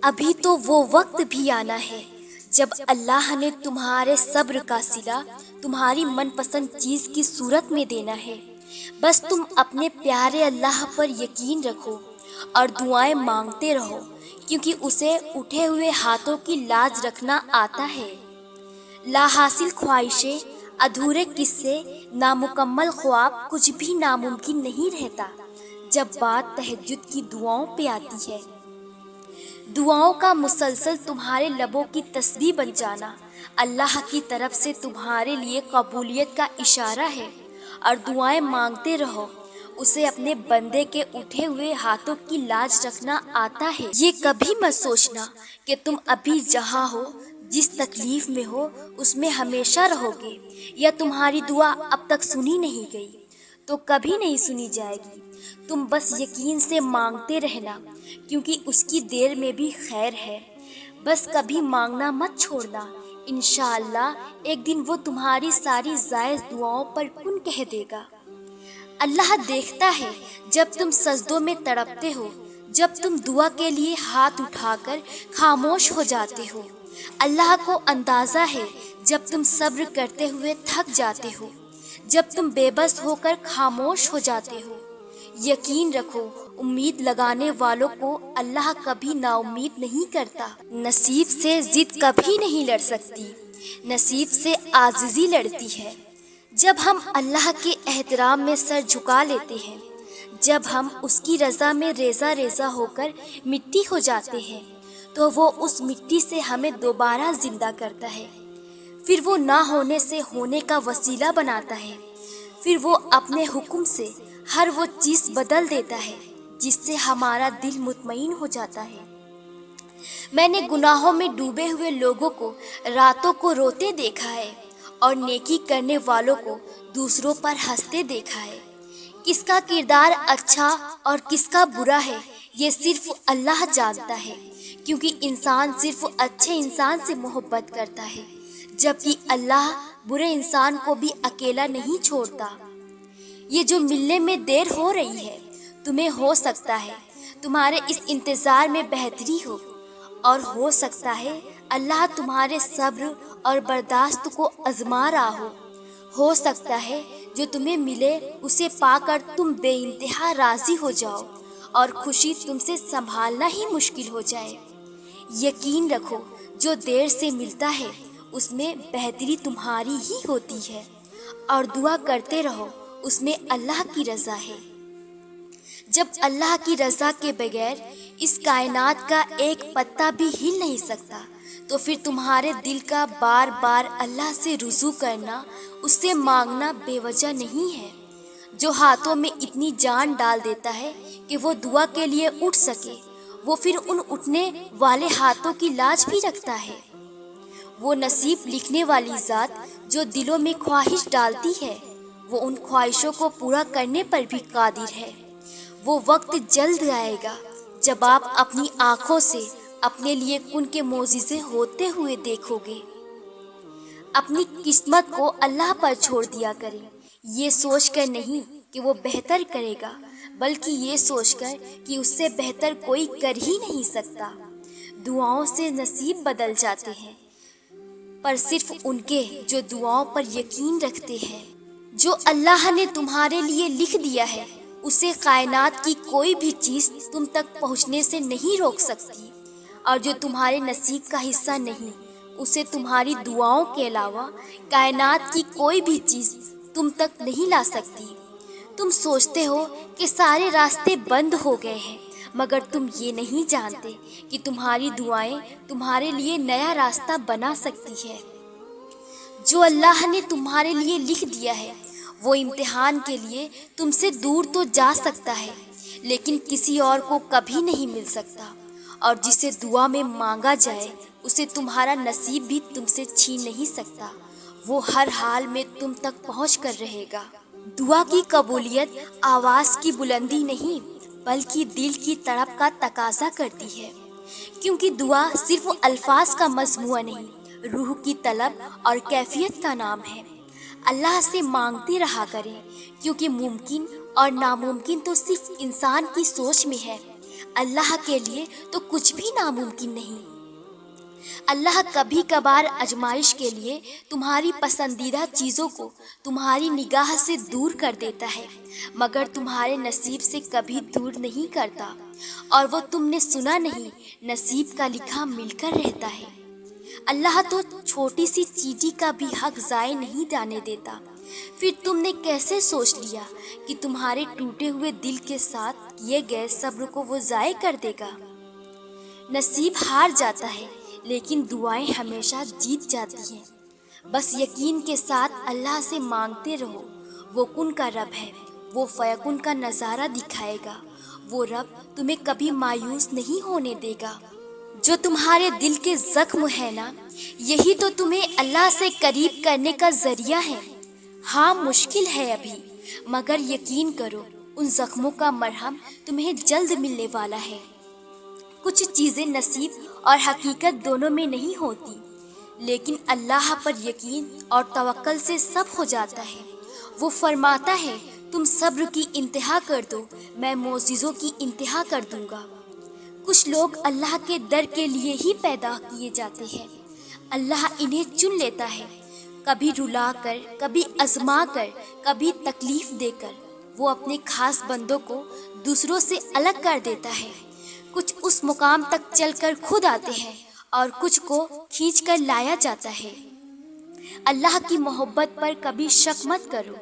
ابھی تو وہ وقت بھی آنا ہے جب اللہ نے تمہارے صبر کا صلہ تمہاری من پسند چیز کی صورت میں دینا ہے۔ بس تم اپنے پیارے اللہ پر یقین رکھو اور دعائیں مانگتے رہو، کیونکہ اسے اٹھے ہوئے ہاتھوں کی لاج رکھنا آتا ہے۔ لا حاصل خواہشیں، ادھورے قصے، نامکمل خواب، کچھ بھی ناممکن نہیں رہتا جب بات تہجد کی دعاؤں پہ آتی ہے۔ دعاؤں کا مسلسل تمہارے لبوں کی تسبیح بن جانا اللہ کی طرف سے تمہارے لیے قبولیت کا اشارہ ہے، اور دعائیں مانگتے رہو، اسے اپنے بندے کے اٹھے ہوئے ہاتھوں کی لاج رکھنا آتا ہے۔ یہ کبھی مت سوچنا کہ تم ابھی جہاں ہو، جس تکلیف میں ہو، اس میں ہمیشہ رہو گے، یا تمہاری دعا اب تک سنی نہیں گئی تو کبھی نہیں سنی جائے گی۔ تم بس یقین سے مانگتے رہنا، کیونکہ اس کی دیر میں بھی خیر ہے۔ بس کبھی مانگنا مت چھوڑنا، انشاءاللہ ایک دن وہ تمہاری ساری جائز دعاؤں پر کن کہہ دے گا۔ اللہ دیکھتا ہے جب تم سجدوں میں تڑپتے ہو، جب تم دعا کے لیے ہاتھ اٹھا کر خاموش ہو جاتے ہو۔ اللہ کو اندازہ ہے جب تم صبر کرتے ہوئے تھک جاتے ہو، جب تم بے بس ہو کر خاموش ہو جاتے ہو۔ یقین رکھو، امید لگانے والوں کو اللہ کبھی نا امید نہیں کرتا۔ نصیب سے ضد کبھی نہیں لڑ سکتی، نصیب سے عاجزی لڑتی ہے۔ جب ہم اللہ کے احترام میں سر جھکا لیتے ہیں، جب ہم اس کی رضا میں ریزہ ریزہ ہو کر مٹی ہو جاتے ہیں، تو وہ اس مٹی سے ہمیں دوبارہ زندہ کرتا ہے۔ پھر وہ نہ ہونے سے ہونے کا وسیلہ بناتا ہے۔ پھر وہ اپنے حکم سے ہر وہ چیز بدل دیتا ہے جس سے ہمارا دل مطمئن ہو جاتا ہے۔ میں نے گناہوں میں ڈوبے ہوئے لوگوں کو راتوں کو روتے دیکھا ہے، اور نیکی کرنے والوں کو دوسروں پر ہنستے دیکھا ہے۔ کس کا کردار اچھا اور کس کا برا ہے، یہ صرف اللہ جانتا ہے، کیونکہ انسان صرف اچھے انسان سے محبت کرتا ہے، جبکہ اللہ برے انسان کو بھی اکیلا نہیں چھوڑتا۔ یہ جو ملنے میں دیر ہو رہی ہے، تمہیں ہو سکتا ہے تمہارے اس انتظار میں بہتری ہو، اور ہو سکتا ہے اللہ تمہارے صبر اور برداشت کو آزما رہا ہو سکتا ہے جو تمہیں ملے اسے پا کر تم بے انتہا راضی ہو جاؤ اور خوشی تم سے سنبھالنا ہی مشکل ہو جائے۔ یقین رکھو، جو دیر سے ملتا ہے اس میں بہتری تمہاری ہی ہوتی ہے، اور دعا کرتے رہو، اس میں اللہ کی رضا ہے۔ جب اللہ کی رضا کے بغیر اس کائنات کا ایک پتا بھی ہل نہیں سکتا، تو پھر تمہارے دل کا بار بار اللہ سے رجوع کرنا، اس سے مانگنا بے وجہ نہیں ہے۔ جو ہاتھوں میں اتنی جان ڈال دیتا ہے کہ وہ دعا کے لیے اٹھ سکے، وہ پھر ان اٹھنے والے ہاتھوں کی لاج بھی رکھتا ہے۔ وہ نصیب لکھنے والی ذات جو دلوں میں خواہش ڈالتی ہے، وہ ان خواہشوں کو پورا کرنے پر بھی قادر ہے۔ وہ وقت جلد آئے گا جب آپ اپنی آنکھوں سے اپنے لیے کن کے معجزے ہوتے ہوئے دیکھو گے۔ اپنی قسمت کو اللہ پر چھوڑ دیا کریں، یہ سوچ کر نہیں کہ وہ بہتر کرے گا، بلکہ یہ سوچ کر کہ اس سے بہتر کوئی کر ہی نہیں سکتا۔ دعاؤں سے نصیب بدل جاتے ہیں، پر صرف ان کے جو دعاؤں پر یقین رکھتے ہیں۔ جو اللہ نے تمہارے لیے لکھ دیا ہے، اسے کائنات کی کوئی بھی چیز تم تک پہنچنے سے نہیں روک سکتی، اور جو تمہارے نصیب کا حصہ نہیں، اسے تمہاری دعاؤں کے علاوہ کائنات کی کوئی بھی چیز تم تک نہیں لا سکتی۔ تم سوچتے ہو کہ سارے راستے بند ہو گئے ہیں، مگر تم یہ نہیں جانتے کہ تمہاری دعائیں تمہارے لیے نیا راستہ بنا سکتی ہے۔ جو اللہ نے تمہارے لیے لکھ دیا ہے، وہ امتحان کے لیے تم سے دور تو جا سکتا ہے، لیکن کسی اور کو کبھی نہیں مل سکتا، اور جسے دعا میں مانگا جائے اسے تمہارا نصیب بھی تم سے چھین نہیں سکتا۔ وہ ہر حال میں تم تک پہنچ کر رہے گا۔ دعا کی قبولیت آواز کی بلندی نہیں، بلکہ دل کی تڑپ کا تقاضا کرتی ہے، کیونکہ دعا صرف الفاظ کا مجموعہ نہیں، روح کی طلب اور کیفیت کا نام ہے۔ اللہ سے مانگتے رہا کریں، کیونکہ ممکن اور ناممکن تو صرف انسان کی سوچ میں ہے۔ اللہ کے لیے تو کچھ بھی ناممکن نہیں۔ اللہ کبھی کبھار آزمائش کے لیے تمہاری پسندیدہ چیزوں کو تمہاری نگاہ سے دور کر دیتا ہے، مگر تمہارے نصیب سے کبھی دور نہیں کرتا، اور وہ تم نے سنا نہیں، نصیب کا لکھا مل کر رہتا ہے۔ اللہ تو چھوٹی سی چیٹی کا بھی حق ضائع نہیں جانے دیتا، پھر تم نے کیسے سوچ لیا کہ تمہارے ٹوٹے ہوئے دل کے ساتھ کیے گئے صبر کو وہ ضائع کر دے گا؟ نصیب ہار جاتا ہے لیکن دعائیں ہمیشہ جیت جاتی ہیں۔ بس یقین کے ساتھ اللہ سے مانگتے رہو، وہ کن کا رب ہے، وہ فیکن کا نظارہ دکھائے گا، وہ رب تمہیں کبھی مایوس نہیں ہونے دے گا۔ جو تمہارے دل کے زخم ہے نا، یہی تو تمہیں اللہ سے قریب کرنے کا ذریعہ ہے۔ ہاں مشکل ہے ابھی، مگر یقین کرو ان زخموں کا مرہم تمہیں جلد ملنے والا ہے۔ کچھ چیزیں نصیب اور حقیقت دونوں میں نہیں ہوتی، لیکن اللہ پر یقین اور توکل سے سب ہو جاتا ہے۔ وہ فرماتا ہے تم صبر کی انتہا کر دو، میں معجزوں کی انتہا کر دوں گا۔ کچھ لوگ اللہ کے در کے لیے ہی پیدا کیے جاتے ہیں، اللہ انہیں چن لیتا ہے، کبھی رلا کر، کبھی آزما کر، کبھی تکلیف دے کر۔ وہ اپنے خاص بندوں کو دوسروں سے الگ کر دیتا ہے۔ کچھ اس مقام تک چل کر خود آتے ہیں اور کچھ کو کھینچ کر لایا جاتا ہے۔ اللہ کی محبت پر کبھی شک مت کرو،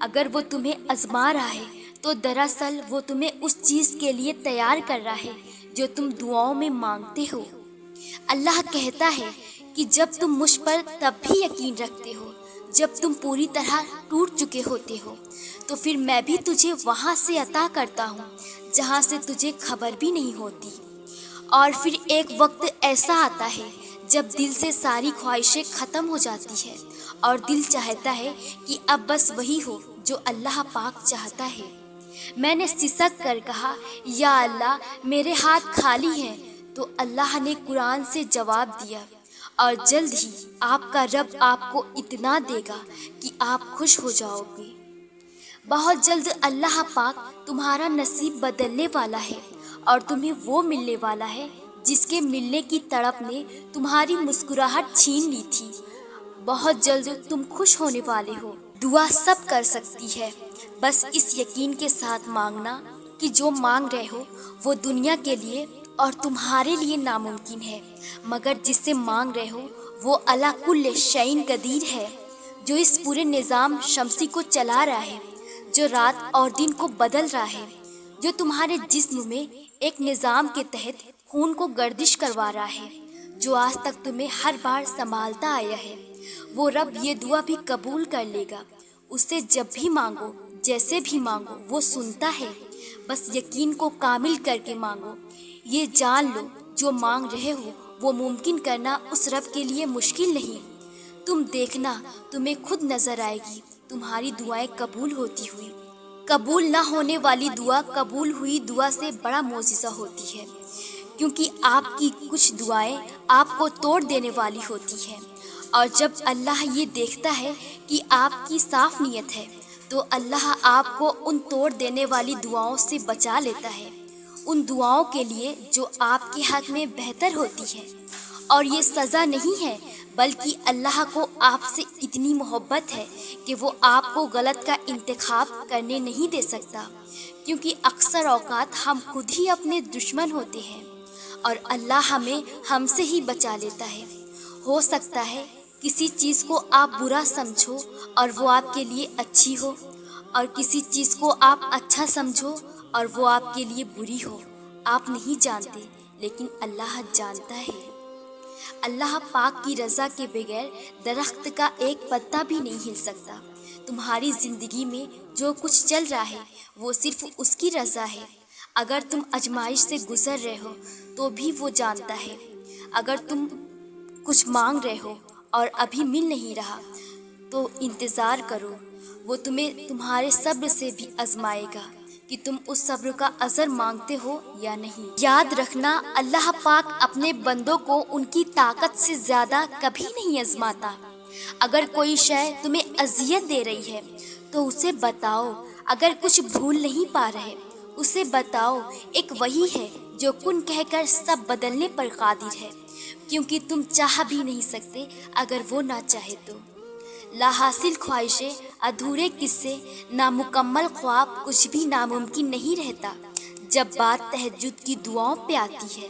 اگر وہ تمہیں آزما رہا ہے تو دراصل وہ تمہیں اس چیز کے لیے تیار کر رہا ہے جو تم دعاؤں میں مانگتے ہو۔ اللہ کہتا ہے کہ جب تم مجھ پر تب بھی یقین رکھتے ہو جب تم پوری طرح ٹوٹ چکے ہوتے ہو، تو پھر میں بھی تجھے وہاں سے عطا کرتا ہوں جہاں سے تجھے خبر بھی نہیں ہوتی۔ اور پھر ایک وقت ایسا آتا ہے جب دل سے ساری خواہشیں ختم ہو جاتی ہے اور دل چاہتا ہے کہ اب بس وہی ہو جو اللہ پاک چاہتا ہے۔ میں نے سسک کر کہا یا اللہ میرے ہاتھ خالی ہیں، تو اللہ نے قرآن سے جواب دیا، اور جلد ہی آپ کا رب آپ کو اتنا دے گا کہ آپ خوش ہو جاؤ گے۔ بہت جلد اللہ پاک تمہارا نصیب بدلنے والا ہے اور تمہیں وہ ملنے والا ہے جس کے ملنے کی تڑپ نے تمہاری مسکراہٹ چھین لی تھی۔ بہت جلد تم خوش ہونے والے ہو۔ دعا سب کر سکتی ہے، بس اس یقین کے ساتھ مانگنا کہ جو مانگ رہے ہو وہ دنیا کے لیے اور تمہارے لیے ناممکن ہے، مگر جس سے مانگ رہے ہو وہ علی کل شیء قدیر ہے، جو اس پورے نظام شمسی کو چلا رہا ہے، جو رات اور دن کو بدل رہا ہے، جو تمہارے جسم میں ایک نظام کے تحت خون کو گردش کروا رہا ہے، جو آج تک تمہیں ہر بار سنبھالتا آیا ہے۔ وہ رب یہ دعا بھی قبول کر لے گا۔ اس سے جب بھی مانگو، جیسے بھی مانگو، وہ سنتا ہے۔ بس یقین کو کامل کر کے مانگو۔ یہ جان لو جو مانگ رہے ہو وہ ممکن کرنا اس رب کے لیے مشکل نہیں۔ تم دیکھنا تمہیں خود نظر آئے گی تمہاری دعائیں قبول ہوتی ہوئی۔ قبول نہ ہونے والی دعا قبول ہوئی دعا سے بڑا معجزہ ہوتی ہے، کیونکہ آپ کی کچھ دعائیں آپ کو توڑ دینے والی ہوتی ہیں، اور جب اللہ یہ دیکھتا ہے کہ آپ کی صاف نیت ہے تو اللہ آپ کو ان توڑ دینے والی دعاؤں سے بچا لیتا ہے، ان دعاؤں کے لیے جو آپ کے حق میں بہتر ہوتی ہے۔ اور یہ سزا نہیں ہے، بلکہ اللہ کو آپ سے اتنی محبت ہے کہ وہ آپ کو غلط کا انتخاب کرنے نہیں دے سکتا، کیونکہ اکثر اوقات ہم خود ہی اپنے دشمن ہوتے ہیں اور اللہ ہمیں ہم سے ہی بچا لیتا ہے۔ ہو سکتا ہے کسی چیز کو آپ برا سمجھو اور وہ آپ کے لیے اچھی ہو، اور کسی چیز کو آپ اچھا سمجھو اور وہ آپ کے لیے بری ہو۔ آپ نہیں جانتے، لیکن اللہ جانتا ہے۔ اللہ پاک کی رضا کے بغیر درخت کا ایک پتا بھی نہیں ہل سکتا۔ تمہاری زندگی میں جو کچھ چل رہا ہے وہ صرف اس کی رضا ہے۔ اگر تم آزمائش سے گزر رہے ہو تو بھی وہ جانتا ہے۔ اگر تم کچھ مانگ رہے ہو اور ابھی مل نہیں رہا تو انتظار کرو، وہ تمہیں تمہارے صبر سے بھی آزمائے گا کہ تم اس صبر کا اثر مانگتے ہو یا نہیں۔ یاد رکھنا اللہ پاک اپنے بندوں کو ان کی طاقت سے زیادہ کبھی نہیں آزماتا۔ اگر کوئی شے تمہیں اذیت دے رہی ہے تو اسے بتاؤ، اگر کچھ بھول نہیں پا رہے اسے بتاؤ، ایک وہی ہے جو کن کہہ کر سب بدلنے پر قادر ہے، کیونکہ تم چاہ بھی نہیں سکتے اگر وہ نہ چاہے تو۔ لا حاصل خواہشیں، ادھورے قصے، نامکمل خواب، کچھ بھی ناممکن نہیں رہتا جب بات تہجد کی دعاؤں پہ آتی ہے۔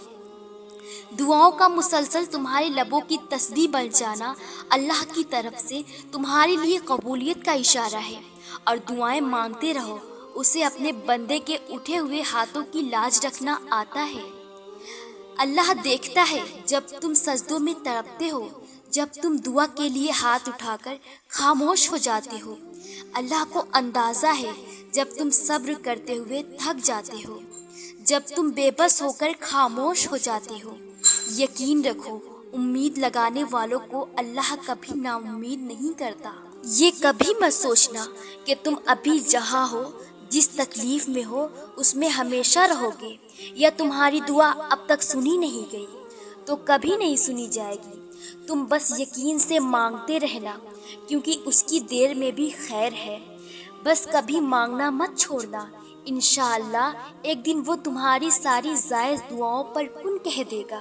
دعاؤں کا مسلسل تمہارے لبوں کی تسبیح بن جانا اللہ کی طرف سے تمہارے لیے قبولیت کا اشارہ ہے، اور دعائیں مانگتے رہو، اسے اپنے بندے کے اٹھے ہوئے ہاتھوں کی لاج رکھنا آتا ہے۔ اللہ دیکھتا ہے جب تم سجدوں میں تڑپتے ہو، جب تم دعا کے لیے ہاتھ اٹھا کر خاموش ہو جاتے ہو۔ اللہ کو اندازہ ہے جب تم صبر کرتے ہوئے تھک جاتے ہو، جب تم بے بس ہو کر خاموش ہو جاتے ہو۔ یقین رکھو، امید لگانے والوں کو اللہ کبھی نا امید نہیں کرتا۔ یہ کبھی مت سوچنا کہ تم ابھی جہاں ہو، جس تکلیف میں ہو، اس میں ہمیشہ رہو گے، یا تمہاری دعا اب تک سنی نہیں گئی تو کبھی نہیں سنی جائے گی۔ تم بس یقین سے مانگتے رہنا، کیونکہ اس کی دیر میں بھی خیر ہے۔ بس کبھی مانگنا مت چھوڑنا، انشاءاللہ ایک دن وہ تمہاری ساری جائز دعاؤں پر کن کہہ دے گا۔